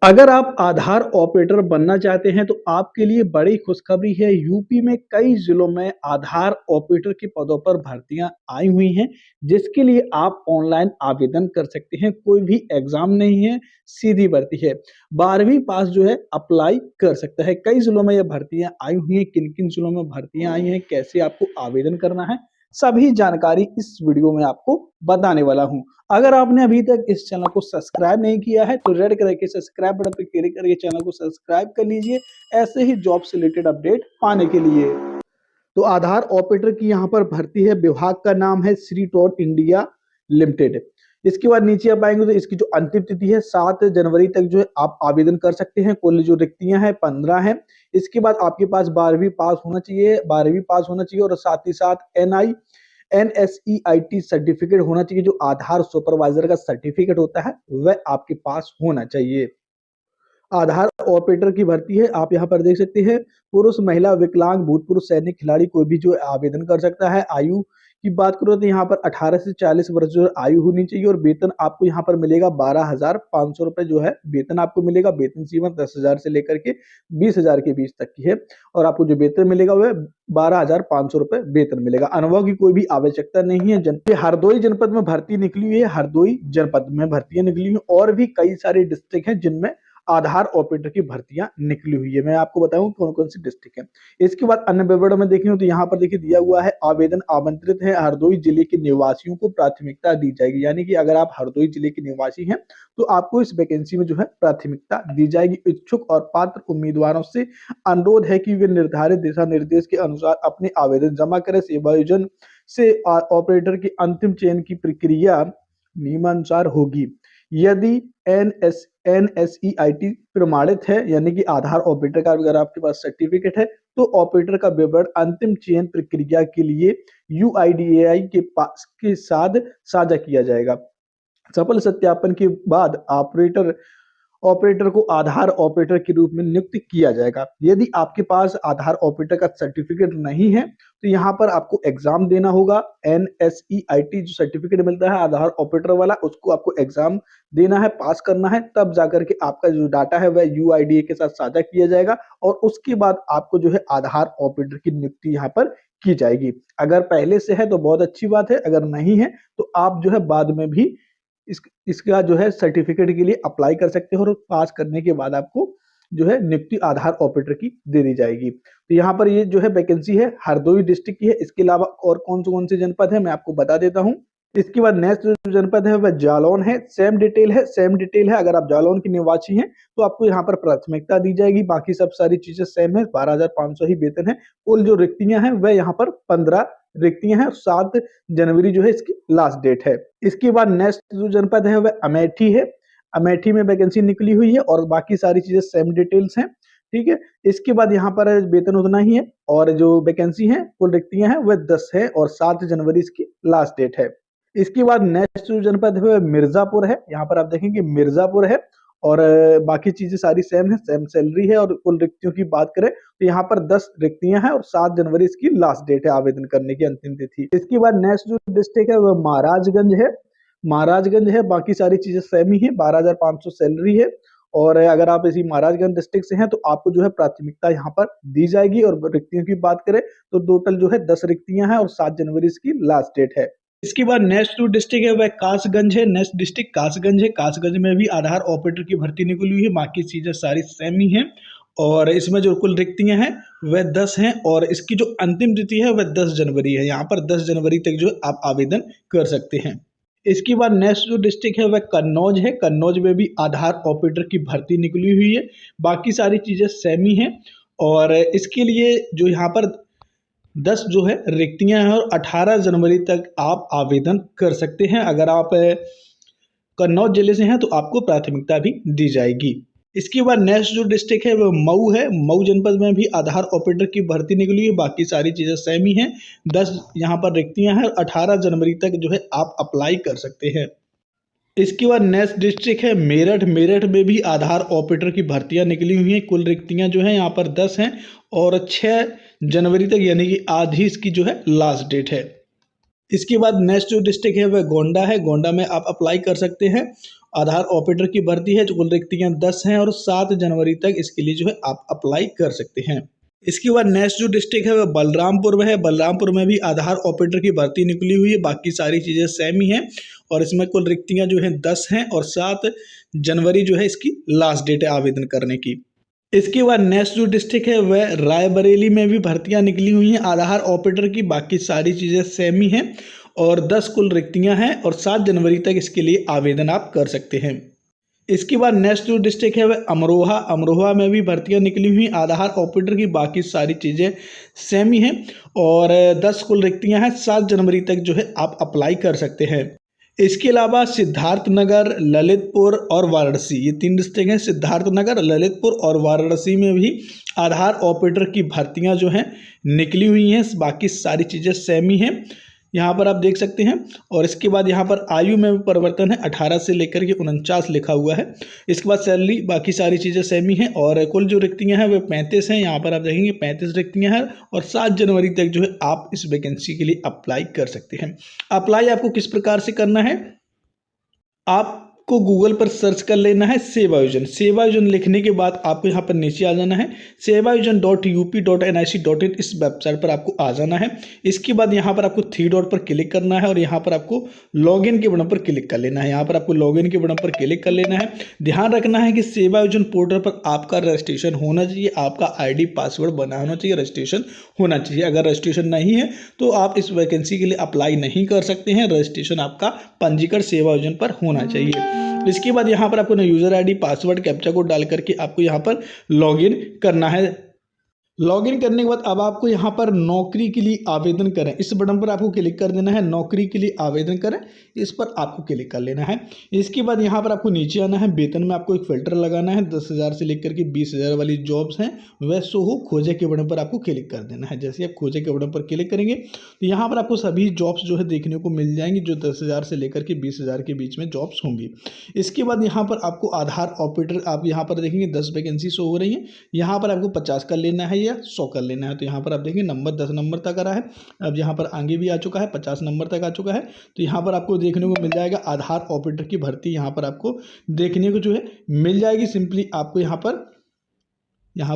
अगर आप आधार ऑपरेटर बनना चाहते हैं तो आपके लिए बड़ी खुशखबरी है। यूपी में कई जिलों में आधार ऑपरेटर के पदों पर भर्तियां आई हुई हैं, जिसके लिए आप ऑनलाइन आवेदन कर सकते हैं। कोई भी एग्जाम नहीं है, सीधी भर्ती है। 12वीं पास जो है अप्लाई कर सकता है। कई जिलों में यह भर्तियां आई हुई हैं। किन किन जिलों में भर्तियां आई हैं, कैसे आपको आवेदन करना है, सभी जानकारी इस वीडियो में आपको बताने वाला हूं। अगर आपने अभी तक इस चैनल को सब्सक्राइब नहीं किया है तो रेड कलर के सब्सक्राइब बटन पर क्लिक करके चैनल को सब्सक्राइब कर लीजिए, ऐसे ही जॉब से रिलेटेड अपडेट पाने के लिए। तो आधार ऑपरेटर की यहाँ पर भर्ती है। विभाग का नाम है श्री टोन इंडिया लिमिटेड। इसके बाद नीचे आप आएंगे तो इसकी जो अंतिम तिथि है 7 जनवरी तक जो है आप आवेदन कर सकते हैं। कुल जो रिक्तियां हैं 15 हैं। इसके बाद आपके पास 12वीं पास होना चाहिए, 12वीं पास होना चाहिए और साथ ही साथ NSEIT सर्टिफिकेट होना चाहिए। जो आधार सुपरवाइजर का सर्टिफिकेट होता है वह आपके पास होना चाहिए। आधार ऑपरेटर की भर्ती है, आप यहाँ पर देख सकते हैं। पुरुष, महिला, विकलांग, भूतपूर्व सैनिक खिलाड़ी कोई भी जो है आवेदन कर सकता है। आयु की बात करो तो यहाँ पर 18 से 40 वर्ष जो है आयु होनी चाहिए और वेतन आपको यहाँ पर मिलेगा 12,500 रुपए जो है वेतन आपको मिलेगा। वेतन सीमा 10,000 से लेकर के 20,000 के बीच तक की है और आपको जो वेतन मिलेगा वह 12,500 रुपए वेतन मिलेगा। अनुभव की कोई भी आवश्यकता नहीं है। हरदोई जनपद में भर्ती निकली हुई है। हरदोई जनपद में भर्तियां निकली हुई और भी कई सारे डिस्ट्रिक्ट हैं जिनमें आधार ऑपरेटर की भर्तियां निकली हुई है। मैं आपको बताऊं कौन कौन सी डिस्ट्रिक्ट है। इसके बाद अन्य विवरण में देखें तो यहाँ पर देखिए दिया हुआ है आवेदन आमंत्रित है। हरदोई जिले के निवासियों को प्राथमिकता दी जाएगी, यानी कि अगर आप हरदोई जिले के निवासी हैं तो आपको इस वैकेंसी में जो है प्राथमिकता दी जाएगी। इच्छुक और पात्र उम्मीदवारों से अनुरोध है कि वे निर्धारित दिशा निर्देश के अनुसार अपने आवेदन जमा करें। सेवायोजन से ऑपरेटर की अंतिम चयन की प्रक्रिया नियमानुसार होगी। यदि NSEIT प्रमाणित है, यानी कि आधार ऑपरेटर का अगर आपके पास सर्टिफिकेट है तो ऑपरेटर का विवरण अंतिम चयन प्रक्रिया के लिए UIDAI के साथ साझा किया जाएगा। सफल सत्यापन के बाद ऑपरेटर को आधार ऑपरेटर के रूप में नियुक्त किया जाएगा। यदि आपके पास आधार ऑपरेटर का सर्टिफिकेट नहीं है तो यहाँ पर आपको एग्जाम देना होगा। NSEIT जो सर्टिफिकेट मिलता है आधार ऑपरेटर वाला, उसको आपको एग्जाम देना है, पास करना है, तब जाकर के आपका जो डाटा है वह UIDAI के साथ साझा किया जाएगा और उसके बाद आपको जो है आधार ऑपरेटर की नियुक्ति यहाँ पर की जाएगी। अगर पहले से है तो बहुत अच्छी बात है, अगर नहीं है तो आप जो है बाद में भी इसका जो है सर्टिफिकेट के लिए अप्लाई कर सकते हो और पास करने के बाद आपको जो है नियुक्ति आधार ऑपरेटर की दे दी जाएगी। तो यहाँ पर ये जो है वैकेंसी है हरदोई डिस्ट्रिक्ट की है। इसके अलावा और कौन से जनपद है मैं आपको बता देता हूँ। इसके बाद नेक्स्ट जो जनपद है वह जालौन है। सेम डिटेल है। अगर आप जालौन के निवासी हैं तो आपको यहाँ पर प्राथमिकता दी जाएगी। बाकी सब सारी चीजें सेम है, 12,500 ही वेतन है। कुल जो रिक्तियां हैं वह यहाँ पर 15 रिक्तियां हैं। 7 जनवरी जो है इसकी लास्ट डेट है। इसके बाद नेक्स्ट जो जनपद है वह अमेठी है। अमेठी में वैकेंसी निकली हुई है और बाकी सारी चीजें सेम डिटेल्स हैं, ठीक है। इसके बाद यहाँ पर वेतन उतना ही है और जो वैकेंसी है कुल रिक्तियां हैं वह 10 है और 7 जनवरी इसकी लास्ट डेट है। इसके बाद नेक्स्ट जो जनपद है वह मिर्जापुर है। यहाँ पर आप देखेंगे मिर्जापुर है और बाकी चीजें सारी सेम है, सेम सैलरी है और कुल रिक्तियों की बात करें तो यहाँ पर 10 रिक्तियां हैं और 7 जनवरी इसकी लास्ट डेट है आवेदन करने की अंतिम तिथि। इसके बाद नेक्स्ट जो डिस्ट्रिक्ट है वह महाराजगंज है। बाकी सारी चीजें सेम ही है, 12,500 सैलरी है और अगर आप इसी महाराजगंज डिस्ट्रिक्ट से हैं तो आपको जो है प्राथमिकता यहाँ पर दी जाएगी। और रिक्तियों की बात करें तो टोटल जो है 10 रिक्तियां हैं और 7 जनवरी इसकी लास्ट डेट है। इसके बाद नेक्स्ट जो डिस्ट्रिक्ट है वह कासगंज है। नेक्स्ट डिस्ट्रिक्ट कासगंज है। कासगंज में भी आधार ऑपरेटर की भर्ती निकली हुई है। बाकी चीजें सारी सेम ही हैं और इसमें जो कुल रिक्तियां हैं वह 10 हैं और इसकी जो अंतिम तिथि है वह 10 जनवरी है। यहाँ पर 10 जनवरी तक जो आप आवेदन कर सकते हैं। इसके बाद नेक्स्ट जो डिस्ट्रिक्ट है वह कन्नौज है। कन्नौज में भी आधार ऑपरेटर की भर्ती निकली हुई है। बाकी सारी चीजें सेम ही हैं और इसके लिए जो यहाँ पर 10 जो है रिक्तियां हैं और 18 जनवरी तक आप आवेदन कर सकते हैं। अगर आप कन्नौज जिले से हैं तो आपको प्राथमिकता भी दी जाएगी। इसके बाद नेक्स्ट जो डिस्ट्रिक्ट है वह मऊ है। मऊ जनपद में भी आधार ऑपरेटर की भर्ती निकली है। बाकी सारी चीज़ें सेम ही हैं। 10 यहाँ पर रिक्तियां हैं और 18 जनवरी तक जो है आप अप्लाई कर सकते हैं। इसके बाद नेक्स्ट डिस्ट्रिक्ट है मेरठ। मेरठ में भी आधार ऑपरेटर की भर्तियां निकली हुई हैं। कुल रिक्तियां जो हैं यहाँ पर 10 हैं और 6 जनवरी तक यानी कि आधी इसकी जो है लास्ट डेट है। इसके बाद नेक्स्ट जो डिस्ट्रिक्ट है वह गोंडा है। गोंडा में आप अप्लाई कर सकते हैं आधार ऑपरेटर की भर्ती है, जो कुल रिक्तियां 10 हैं और 7 जनवरी तक इसके लिए जो है आप अप्लाई कर सकते हैं। इसके बाद नेक्स्ट जो डिस्ट्रिक्ट है वह बलरामपुर में है। बलरामपुर में भी आधार ऑपरेटर की भर्ती निकली हुई है, बाकी सारी चीज़ें सेम ही हैं और इसमें कुल रिक्तियां जो हैं 10 हैं और 7 जनवरी जो है इसकी लास्ट डेट है आवेदन करने की। इसके बाद नेक्स्ट जो डिस्ट्रिक्ट है वह रायबरेली में भी भर्तियां निकली हुई हैं आधार ऑपरेटर की, बाकी सारी चीज़ें सेम ही हैं और 10 कुल रिक्तियां हैं और 7 जनवरी तक इसके लिए आवेदन आप कर सकते हैं। इसके बाद नेक्स्ट जो डिस्ट्रिक्ट है वह अमरोहा। अमरोहा में भी भर्तियां निकली हुई आधार ऑपरेटर की, बाकी सारी चीज़ें सेम ही हैं और 10 कुल रिक्तियां हैं, 7 जनवरी तक जो है आप अप्लाई कर सकते हैं। इसके अलावा सिद्धार्थनगर, ललितपुर और वाराणसी, ये 3 डिस्ट्रिक्ट हैं। सिद्धार्थनगर, ललितपुर और वाराणसी में भी आधार ऑपरेटर की भर्तियां जो हैं निकली हुई हैं, बाकी सारी चीज़ें सेम ही हैं, यहाँ पर आप देख सकते हैं। और इसके बाद यहाँ पर आयु में भी परिवर्तन है, 18 से लेकर के 49 लिखा हुआ है। इसके बाद सैलरी, बाकी सारी चीज़ें सेम ही हैं और कुल जो रिक्तियाँ हैं वे 35 हैं। यहाँ पर आप देखेंगे 35 रिक्तियाँ हैं और 7 जनवरी तक जो है आप इस वैकेंसी के लिए अप्लाई कर सकते हैं। अप्लाई आपको किस प्रकार से करना है, आपको गूगल पर सर्च कर लेना है सेवायोजन। सेवायोजन लिखने के बाद आपको यहाँ पर नीचे आ जाना है, sevayojan.up.nic.in इस वेबसाइट पर आपको आ जाना है। इसके बाद यहाँ पर आपको 3 डॉट पर क्लिक करना है और यहाँ पर आपको लॉगिन के बटन पर क्लिक कर लेना है। यहाँ पर आपको लॉगिन के बटन पर क्लिक कर लेना है। ध्यान रखना है कि सेवायोजन पोर्टल पर आपका रजिस्ट्रेशन होना चाहिए, आपका ID पासवर्ड बना होना चाहिए, रजिस्ट्रेशन होना चाहिए। अगर रजिस्ट्रेशन नहीं है तो आप इस वैकेंसी के लिए अप्लाई नहीं कर सकते हैं। रजिस्ट्रेशन आपका पंजीकरण सेवायोजन पर होना चाहिए। इसके बाद यहाँ पर आपको ना user ID, password, captcha code डाल करके आपको यहाँ पर लॉगिन करना है। लॉगिन करने के बाद अब आपको यहाँ पर नौकरी के लिए आवेदन करें, इस बटन पर आपको क्लिक कर देना है। नौकरी के लिए आवेदन करें, इस पर आपको क्लिक कर लेना है। इसके बाद यहाँ पर आपको नीचे आना है, वेतन में आपको एक फिल्टर लगाना है। 10,000 से लेकर के 20,000 वाली जॉब्स हैं वह शो हो, खोजे के बटन पर आपको क्लिक कर देना है। जैसे आप खोजे के बटन पर क्लिक करेंगे तो यहाँ पर आपको सभी जॉब्स जो है देखने को मिल जाएंगी, जो 10,000 से लेकर के 20,000 के बीच में जॉब्स होंगी। इसके बाद यहाँ पर आपको आधार ऑपरेटर, आप यहाँ पर देखेंगे 10 वैकेंसी शो हो रही हैं। यहाँ पर आपको 50 कर लेना है या 100 कर लेना है। तो यहाँ पर आप देखेंगे नंबर 10 नंबर तक आ रहा है, अब यहाँ पर आगे भी आ चुका है, 50 नंबर तक आ चुका है। तो यहाँ पर आपको देखने को मिल जाएगा आधार ऑपरेटर की भर्ती, यहाँ पर आपको देखने को जो है मिल जाएगी। सिंपली आपको यहाँ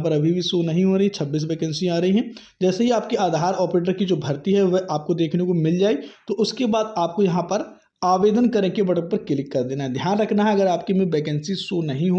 पर अभी भी शो नहीं हो रही, 26 वैकेंसी आ रही हैं। जैसे ही आपकी आधार ऑपरेटर की जो भर्ती है वह आपको देखने को मिल जाए तो उसके बाद आपको यहाँ पर आवेदन करें के बटन पर क्लिक कर देना है। ध्यान रखना है, अगर आपकी में वैकेंसी शो नहीं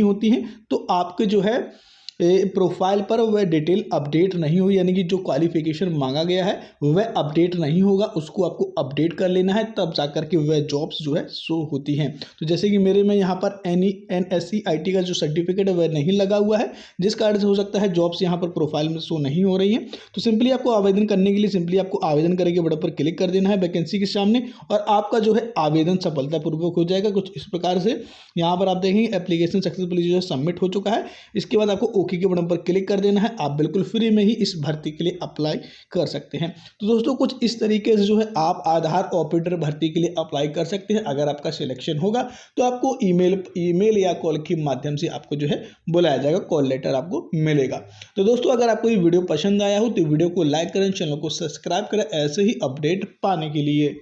होती हैं तो आपके जो है प्रोफाइल पर वह डिटेल अपडेट नहीं हुई, यानी कि जो क्वालिफिकेशन मांगा गया है वह अपडेट नहीं होगा, उसको आपको अपडेट कर लेना है, तब जाकर के वह जॉब्स जो है शो होती हैं। तो जैसे कि मेरे में यहाँ पर NSC/IT का जो सर्टिफिकेट है वह नहीं लगा हुआ है, जिस कारण से हो सकता है जॉब्स यहाँ पर प्रोफाइल में शो नहीं हो रही हैं। तो सिंपली आपको आवेदन करने के लिए सिंपली आपको आवेदन करने के बटन पर क्लिक कर देना है वैकेंसी के सामने और आपका जो है आवेदन सफलतापूर्वक हो जाएगा। कुछ इस प्रकार से यहाँ पर आप देखेंगे एप्लीकेशन सक्सेसफुली जो है सबमिट हो चुका है। इसके बाद आपको ओके के बटन पर क्लिक कर देना है, आप बिल्कुल फ्री में ही इस भर्ती के लिए अप्लाई कर सकते हैं। तो दोस्तों कुछ इस तरीके से जो है आप आधार ऑपरेटर भर्ती के लिए अप्लाई कर सकते हैं। अगर आपका सिलेक्शन होगा तो आपको ईमेल या कॉल के माध्यम से आपको जो है बुलाया जाएगा, कॉल लेटर आपको मिलेगा। तो दोस्तों अगर आपको ये वीडियो पसंद आया हो तो वीडियो को लाइक करें, चैनल को सब्सक्राइब करें ऐसे ही अपडेट पाने के लिए।